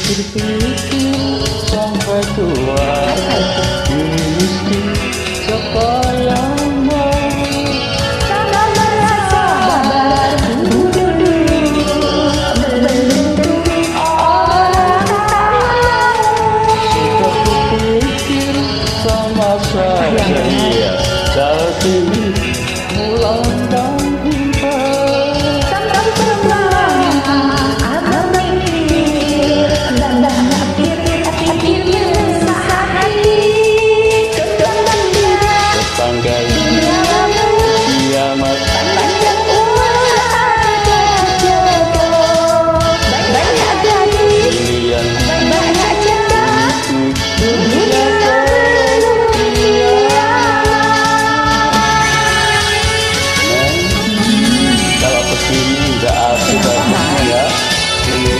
Pikir-pikir sampai tua, mesti siapa yang mau sabar dulu berbentuk orang. Sudah kupikir sama saja dia, tapi pulang dan kiamat pilihan dunia kalau kesini nggak asik ya dunia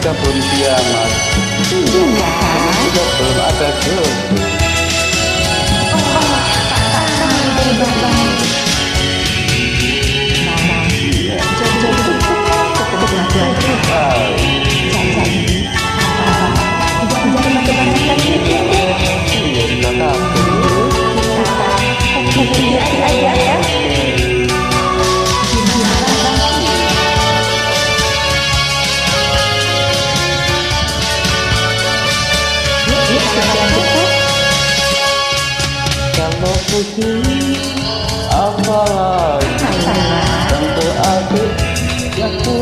kan belum kiamat juga belum ada jodoh. Kalau begini apalagi tentu adik aku